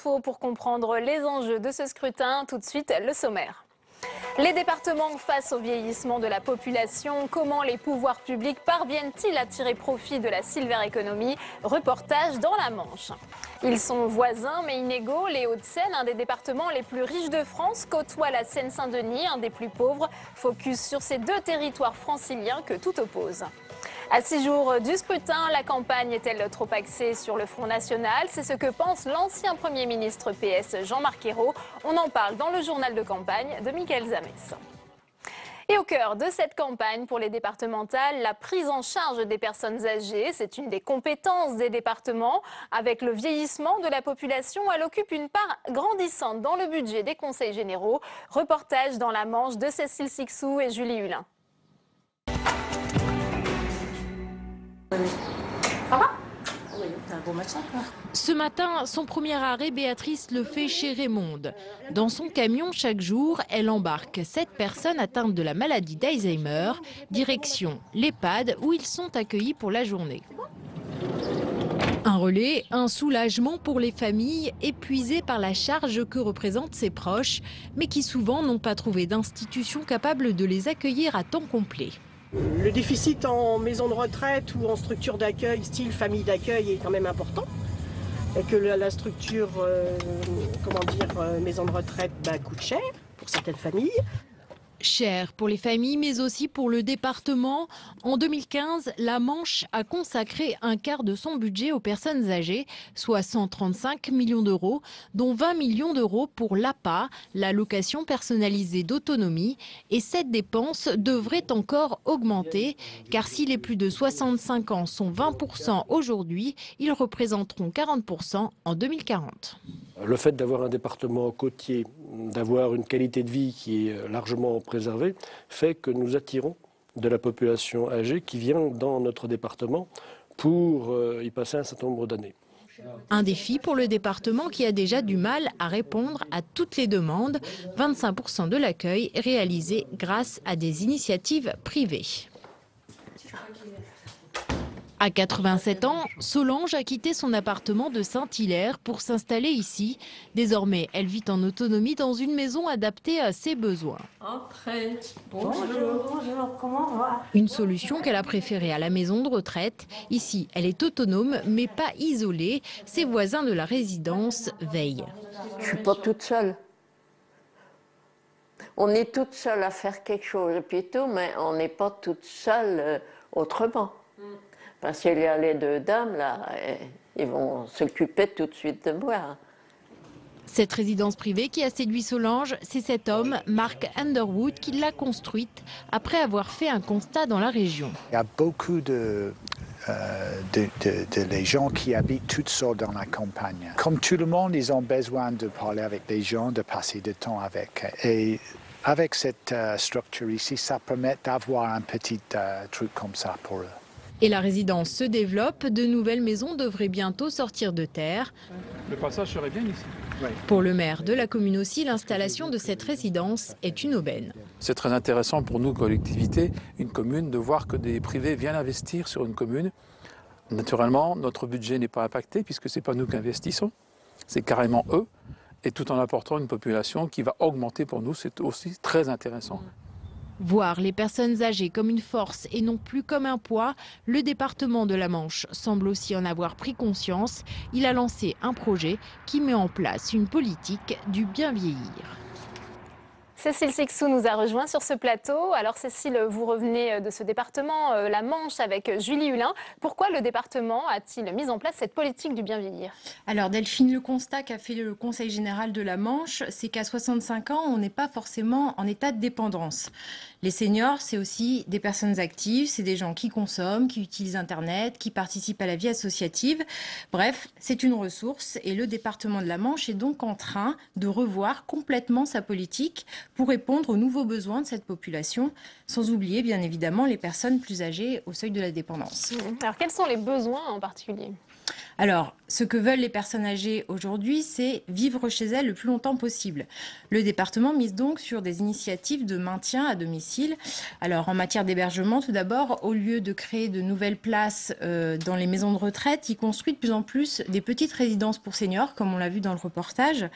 faut pour comprendre les enjeux de ce scrutin. Tout de suite, le sommaire. Les départements face au vieillissement de la population, comment les pouvoirs publics parviennent-ils à tirer profit de la silver economy? Reportage dans la Manche. Ils sont voisins mais inégaux. Les Hauts-de-Seine, un des départements les plus riches de France, côtoie la Seine-Saint-Denis, un des plus pauvres. Focus sur ces deux territoires franciliens que tout oppose. À 6 jours du scrutin, la campagne est-elle trop axée sur le Front National? C'est ce que pense l'ancien Premier ministre PS Jean-Marc Ayrault. On en parle dans le journal de campagne de Mickaël Zamès. Et au cœur de cette campagne pour les départementales, la prise en charge des personnes âgées, c'est une des compétences des départements. Avec le vieillissement de la population, elle occupe une part grandissante dans le budget des conseils généraux. Reportage dans la Manche de Cécile Sixou et Julie Hulin. Ça va? Oui, c'est un beau matin, quoi. Ce matin, son premier arrêt, Béatrice le fait chez Raymonde. Dans son camion, chaque jour, elle embarque 7 personnes atteintes de la maladie d'Alzheimer. Direction l'EHPAD où ils sont accueillis pour la journée. Un relais, un soulagement pour les familles épuisées par la charge que représentent ses proches, mais qui souvent n'ont pas trouvé d'institution capable de les accueillir à temps complet. Le déficit en maison de retraite ou en structure d'accueil, style famille d'accueil, est quand même important. Et que la structure, maison de retraite coûte cher pour certaines familles. Cher pour les familles, mais aussi pour le département. En 2015, la Manche a consacré un quart de son budget aux personnes âgées, soit 135 millions d'euros, dont 20 millions d'euros pour l'APA, l'allocation personnalisée d'autonomie. Et cette dépense devrait encore augmenter, car si les plus de 65 ans sont 20% aujourd'hui, ils représenteront 40% en 2040. Le fait d'avoir un département côtier, d'avoir une qualité de vie qui est largement préservée, fait que nous attirons de la population âgée qui vient dans notre département pour y passer un certain nombre d'années. Un défi pour le département qui a déjà du mal à répondre à toutes les demandes. 25% de l'accueil est réalisé grâce à des initiatives privées. À 87 ans, Solange a quitté son appartement de Saint-Hilaire pour s'installer ici. Désormais, elle vit en autonomie dans une maison adaptée à ses besoins. Entrez. Bonjour. Bonjour, comment on va? Une solution qu'elle a préférée à la maison de retraite. Ici, elle est autonome, mais pas isolée. Ses voisins de la résidence veillent. Je suis pas toute seule. On est toute seule à faire quelque chose et puis tout, mais on n'est pas toute seule autrement. Parce qu'il y a les deux dames, là, ils vont s'occuper tout de suite de moi. Cette résidence privée qui a séduit Solange, c'est cet homme, Mark Underwood, qui l'a construite après avoir fait un constat dans la région. Il y a beaucoup de les gens qui habitent toutes seuls dans la campagne. Comme tout le monde, ils ont besoin de parler avec les gens, de passer du temps avec. Et avec cette structure ici, ça permet d'avoir un petit truc comme ça pour eux. Et la résidence se développe, de nouvelles maisons devraient bientôt sortir de terre. Le passage serait bien ici. Oui. Pour le maire de la commune aussi, l'installation de cette résidence est une aubaine. C'est très intéressant pour nous, collectivités, une commune, de voir que des privés viennent investir sur une commune. Naturellement, notre budget n'est pas impacté puisque ce n'est pas nous qui investissons, c'est carrément eux. Et tout en apportant une population qui va augmenter pour nous, c'est aussi très intéressant. Voir les personnes âgées comme une force et non plus comme un poids, le département de la Manche semble aussi en avoir pris conscience. Il a lancé un projet qui met en place une politique du bien vieillir. Cécile Sixou nous a rejoint sur ce plateau. Alors Cécile, vous revenez de ce département, la Manche, avec Julie Hulin. Pourquoi le département a-t-il mis en place cette politique du bien vieillir? Alors Delphine, le constat qu'a fait le Conseil général de la Manche, c'est qu'à 65 ans, on n'est pas forcément en état de dépendance. Les seniors, c'est aussi des personnes actives, c'est des gens qui consomment, qui utilisent Internet, qui participent à la vie associative. Bref, c'est une ressource et le département de la Manche est donc en train de revoir complètement sa politique pour répondre aux nouveaux besoins de cette population, sans oublier bien évidemment les personnes plus âgées au seuil de la dépendance. Alors quels sont les besoins en particulier ? Alors, ce que veulent les personnes âgées aujourd'hui, c'est vivre chez elles le plus longtemps possible. Le département mise donc sur des initiatives de maintien à domicile. Alors, en matière d'hébergement, tout d'abord, au lieu de créer de nouvelles places dans les maisons de retraite, il construit de plus en plus des petites résidences pour seniors, comme on l'a vu dans le reportage.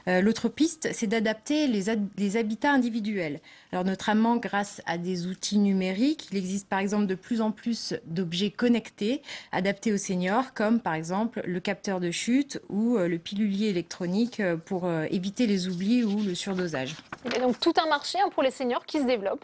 L'autre piste, c'est d'adapter les habitats individuels. Alors, notamment grâce à des outils numériques, il existe par exemple de plus en plus d'objets connectés adaptés aux seniors, comme par exemple le capteur de chute ou le pilulier électronique pour éviter les oublis ou le surdosage. Il y a donc tout un marché pour les seniors qui se développe.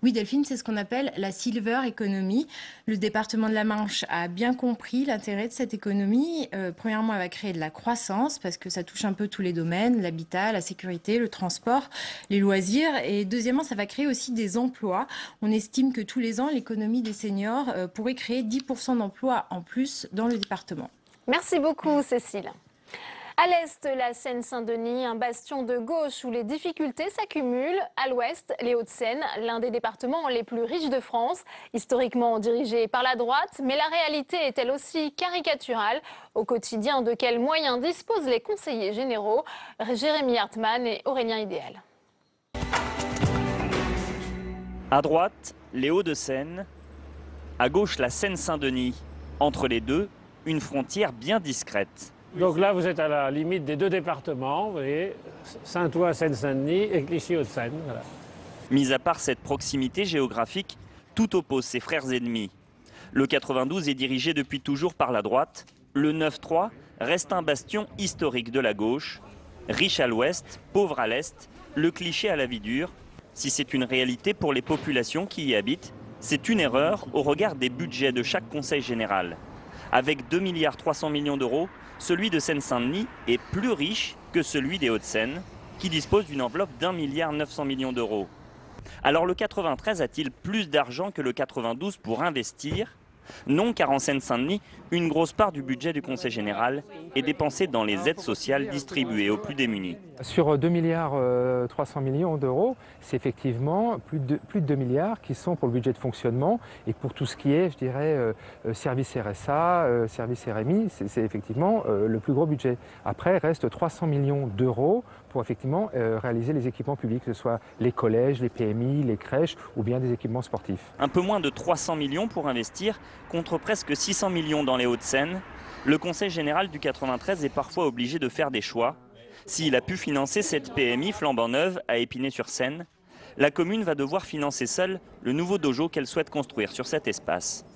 Oui, Delphine, c'est ce qu'on appelle la silver economy. Le département de la Manche a bien compris l'intérêt de cette économie. Premièrement, elle va créer de la croissance parce que ça touche un peu tous les domaines, l'habitat, la sécurité, le transport, les loisirs. Et deuxièmement, ça va créer aussi des emplois. On estime que tous les ans, l'économie des seniors pourrait créer 10% d'emplois en plus dans le département. Merci beaucoup, Cécile. À l'est, la Seine-Saint-Denis, un bastion de gauche où les difficultés s'accumulent. À l'ouest, les Hauts-de-Seine, l'un des départements les plus riches de France, historiquement dirigé par la droite. Mais la réalité est-elle aussi caricaturale? Au quotidien, de quels moyens disposent les conseillers généraux? Jérémy Hartmann et Aurélien Idéal. À droite, les Hauts-de-Seine. À gauche, la Seine-Saint-Denis. Entre les deux, une frontière bien discrète. Donc là, vous êtes à la limite des deux départements, vous voyez, Saint-Ouen, Seine-Saint-Denis et Clichy-Hauts-de-Seine. Voilà. Mis à part cette proximité géographique, tout oppose ses frères ennemis. Le 92 est dirigé depuis toujours par la droite. Le 9-3 reste un bastion historique de la gauche. Riche à l'ouest, pauvre à l'est, le cliché à la vie dure. Si c'est une réalité pour les populations qui y habitent, c'est une erreur au regard des budgets de chaque conseil général. Avec 2,3 milliards d'euros, celui de Seine-Saint-Denis est plus riche que celui des Hauts-de-Seine, qui dispose d'une enveloppe d'1,9 milliard d'euros. Alors le 93 a-t-il plus d'argent que le 92 pour investir? Non, car en Seine-Saint-Denis, une grosse part du budget du Conseil général est dépensée dans les aides sociales distribuées aux plus démunis. Sur 2,3 milliards d'euros, c'est effectivement plus de 2 milliards qui sont pour le budget de fonctionnement et pour tout ce qui est, je dirais, service RSA, service RMI, c'est effectivement le plus gros budget. Après, il reste 300 millions d'euros pour effectivement réaliser les équipements publics, que ce soit les collèges, les PMI, les crèches ou bien des équipements sportifs. Un peu moins de 300 millions pour investir contre presque 600 millions dans les Hauts-de-Seine. Le Conseil général du 93 est parfois obligé de faire des choix. S'il a pu financer cette PMI flambant neuve à Épinay-sur-Seine, la commune va devoir financer seule le nouveau dojo qu'elle souhaite construire sur cet espace.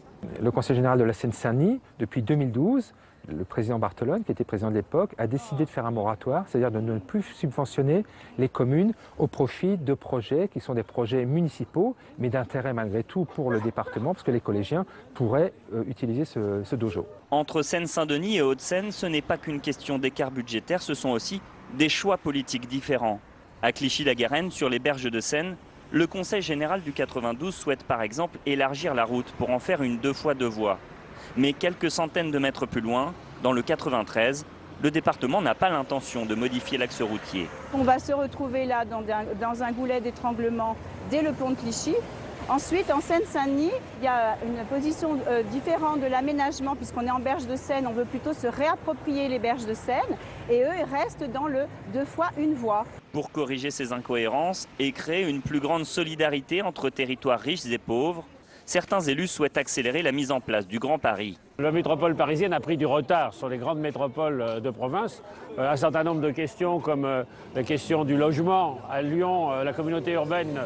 Le Conseil général de la Seine-Saint-Denis, depuis 2012, le président Barthelone, qui était président de l'époque, a décidé de faire un moratoire, c'est-à-dire de ne plus subventionner les communes au profit de projets qui sont des projets municipaux, mais d'intérêt malgré tout pour le département, parce que les collégiens pourraient utiliser ce dojo. Entre Seine-Saint-Denis et Hauts-de-Seine, ce n'est pas qu'une question d'écart budgétaire, ce sont aussi des choix politiques différents. À Clichy-la-Garenne, sur les berges de Seine, le Conseil général du 92 souhaite par exemple élargir la route pour en faire une 2 fois 2 voies. Mais quelques centaines de mètres plus loin, dans le 93, le département n'a pas l'intention de modifier l'axe routier. On va se retrouver là dans un goulet d'étranglement dès le pont de Clichy. Ensuite, en Seine-Saint-Denis, il y a une position différente de l'aménagement, puisqu'on est en berge de Seine, on veut plutôt se réapproprier les berges de Seine, et eux, ils restent dans le 2 fois 1 voie. Pour corriger ces incohérences et créer une plus grande solidarité entre territoires riches et pauvres, certains élus souhaitent accélérer la mise en place du Grand Paris. La métropole parisienne a pris du retard sur les grandes métropoles de province. Un certain nombre de questions comme la question du logement. À Lyon, la communauté urbaine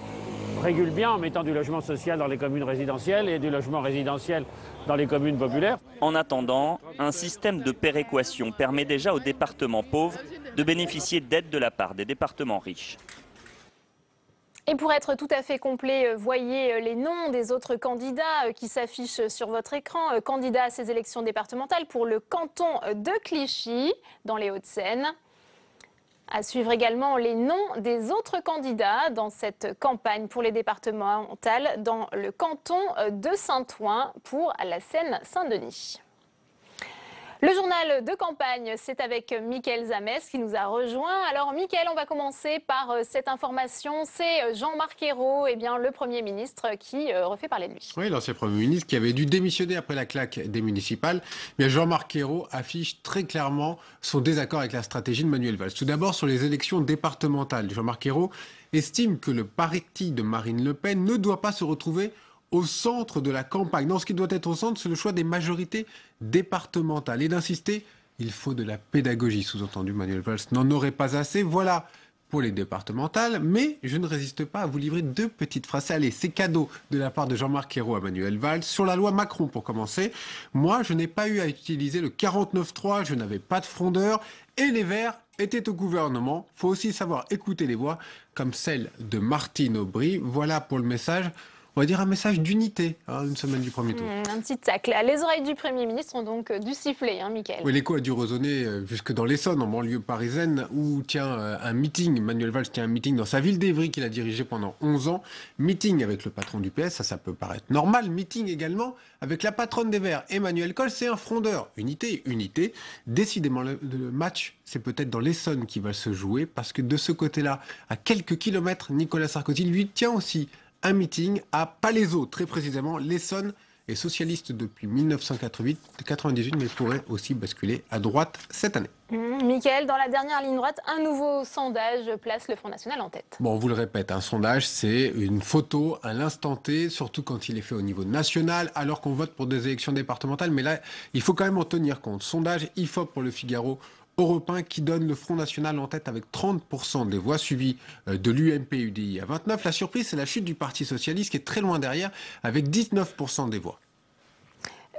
régule bien en mettant du logement social dans les communes résidentielles et du logement résidentiel dans les communes populaires. En attendant, un système de péréquation permet déjà aux départements pauvres de bénéficier d'aides de la part des départements riches. Et pour être tout à fait complet, voyez les noms des autres candidats qui s'affichent sur votre écran. Candidats à ces élections départementales pour le canton de Clichy, dans les Hauts-de-Seine. À suivre également les noms des autres candidats dans cette campagne pour les départementales dans le canton de Saint-Ouen pour la Seine-Saint-Denis. Le journal de campagne, c'est avec Mickaël Zamès qui nous a rejoint. Alors Mickaël, on va commencer par cette information. C'est Jean-Marc Ayrault, le Premier ministre, qui refait parler de lui. Oui, l'ancien Premier ministre qui avait dû démissionner après la claque des municipales. Mais Jean-Marc Ayrault affiche très clairement son désaccord avec la stratégie de Manuel Valls. Tout d'abord, sur les élections départementales, Jean-Marc Ayrault estime que le parti de Marine Le Pen ne doit pas se retrouver au centre de la campagne. Non, ce qui doit être au centre, c'est le choix des majorités départementales. Et d'insister, il faut de la pédagogie. Sous-entendu, Manuel Valls n'en aurait pas assez. Voilà pour les départementales. Mais je ne résiste pas à vous livrer deux petites phrases. Allez, c'est cadeau de la part de Jean-Marc Ayrault à Manuel Valls. Sur la loi Macron, pour commencer, moi, je n'ai pas eu à utiliser le 49.3. Je n'avais pas de frondeur. Et les Verts étaient au gouvernement. Il faut aussi savoir écouter les voix comme celle de Martine Aubry. Voilà pour le message. On va dire un message d'unité, une semaine du premier tour. Un petit tacle. Les oreilles du Premier ministre ont donc dû siffler, Mickaël. Oui, l'écho a dû résonner jusque dans l'Essonne, en banlieue parisienne, où tient un meeting. Manuel Valls tient un meeting dans sa ville d'Évry qu'il a dirigé pendant 11 ans. Meeting avec le patron du PS, ça peut paraître normal. Meeting également avec la patronne des Verts, Emmanuel Coll, c'est un frondeur. Unité, unité. Décidément, le match, c'est peut-être dans l'Essonne qui va se jouer, parce que de ce côté-là, à quelques kilomètres, Nicolas Sarkozy lui tient aussi un meeting à Palaiseau, très précisément. L'Essonne est socialiste depuis 1998, mais pourrait aussi basculer à droite cette année. Mickaël, dans la dernière ligne droite, un nouveau sondage place le Front National en tête. Bon, on vous le répète, un sondage, c'est une photo à l'instant T, surtout quand il est fait au niveau national, alors qu'on vote pour des élections départementales. Mais là, il faut quand même en tenir compte. Sondage IFOP pour le Figaro européen qui donne le Front National en tête avec 30% des voix, suivi de l'UMP-UDI à 29%. La surprise, c'est la chute du Parti Socialiste qui est très loin derrière avec 19% des voix.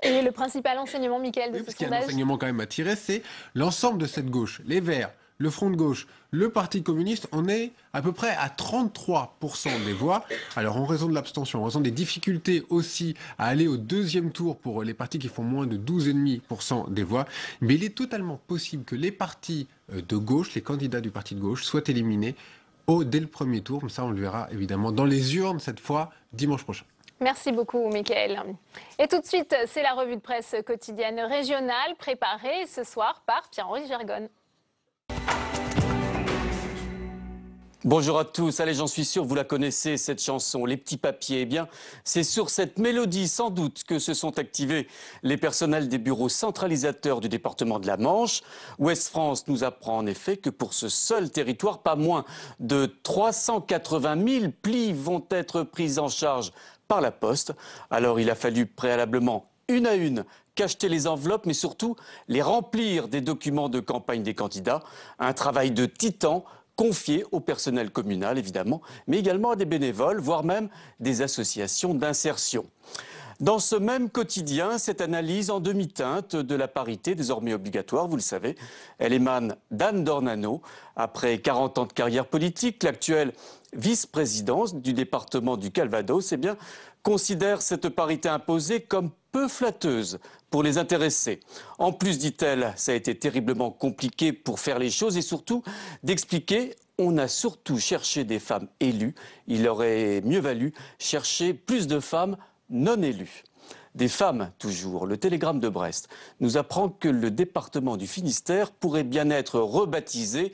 Et le principal enseignement, Mickaël, de ce sondage ? Il y a un enseignement quand même à tirer, c'est l'ensemble de cette gauche, les Verts, le Front de gauche, le Parti communiste, on est à peu près à 33% des voix. Alors en raison de l'abstention, en raison des difficultés aussi à aller au deuxième tour pour les partis qui font moins de 12,5% des voix, mais il est totalement possible que les partis de gauche, les candidats du parti de gauche, soient éliminés dès le premier tour. Ça, on le verra évidemment dans les urnes cette fois, dimanche prochain. Merci beaucoup, Mickaël. Et tout de suite, c'est la revue de presse quotidienne régionale préparée ce soir par Pierre-Henri Gergonne. Bonjour à tous. Allez, j'en suis sûr, vous la connaissez, cette chanson, Les Petits Papiers. Eh bien, c'est sur cette mélodie, sans doute, que se sont activés les personnels des bureaux centralisateurs du département de la Manche. Ouest France nous apprend en effet que pour ce seul territoire, pas moins de 380 000 plis vont être pris en charge par la Poste. Alors, il a fallu préalablement, une à une, cacheter les enveloppes, mais surtout les remplir des documents de campagne des candidats. Un travail de titan confié au personnel communal, évidemment, mais également à des bénévoles, voire même des associations d'insertion. Dans ce même quotidien, cette analyse en demi-teinte de la parité, désormais obligatoire, vous le savez, elle émane d'Anne Dornano. Après 40 ans de carrière politique, l'actuelle vice-présidence du département du Calvados, eh bien, considère cette parité imposée comme peu flatteuse pour les intéressés. En plus, dit-elle, ça a été terriblement compliqué pour faire les choses et surtout d'expliquer, on a surtout cherché des femmes élues. Il aurait mieux valu chercher plus de femmes non élues. Des femmes, toujours. Le Télégramme de Brest nous apprend que le département du Finistère pourrait bien être rebaptisé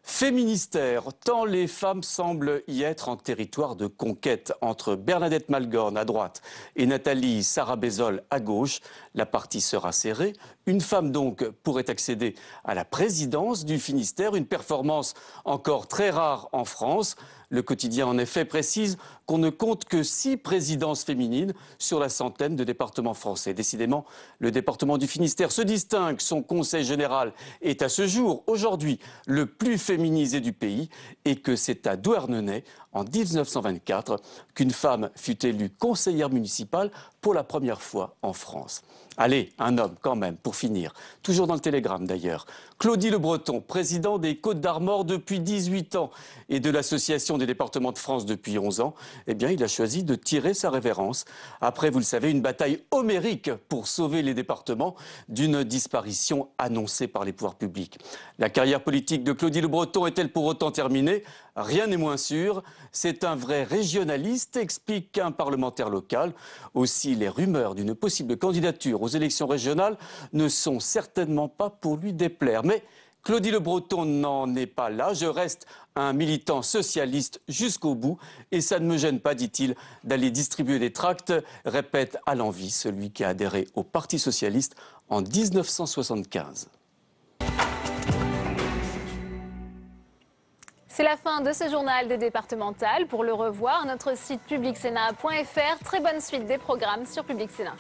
Féministère, tant les femmes semblent y être en territoire de conquête. Entre Bernadette Malgorn à droite et Nathalie Sarabezol à gauche, la partie sera serrée. Une femme donc pourrait accéder à la présidence du Finistère, une performance encore très rare en France. Le quotidien, en effet, précise qu'on ne compte que 6 présidences féminines sur la centaine de départements français. Décidément, le département du Finistère se distingue. Son conseil général est à ce jour, aujourd'hui, le plus féminisé du pays et que c'est à Douarnenez, en 1924, qu'une femme fut élue conseillère municipale pour la première fois en France. Allez, un homme quand même, pour finir. Toujours dans le Télégramme d'ailleurs. Claudie Le Breton, président des Côtes d'Armor depuis 18 ans et de l'Association des départements de France depuis 11 ans, eh bien, il a choisi de tirer sa révérence. Après, vous le savez, une bataille homérique pour sauver les départements d'une disparition annoncée par les pouvoirs publics. La carrière politique de Claudie Le Breton est-elle pour autant terminée? Rien n'est moins sûr. C'est un vrai régionaliste, explique un parlementaire local. Aussi, les rumeurs d'une possible candidature aux élections régionales ne sont certainement pas pour lui déplaire. Mais Claudie Le Breton n'en est pas là. Je reste un militant socialiste jusqu'au bout et ça ne me gêne pas, dit-il, d'aller distribuer des tracts, répète à l'envi celui qui a adhéré au Parti socialiste en 1975. C'est la fin de ce journal des départementales. Pour le revoir, notre site publicsénat.fr. Très bonne suite des programmes sur Public Sénat.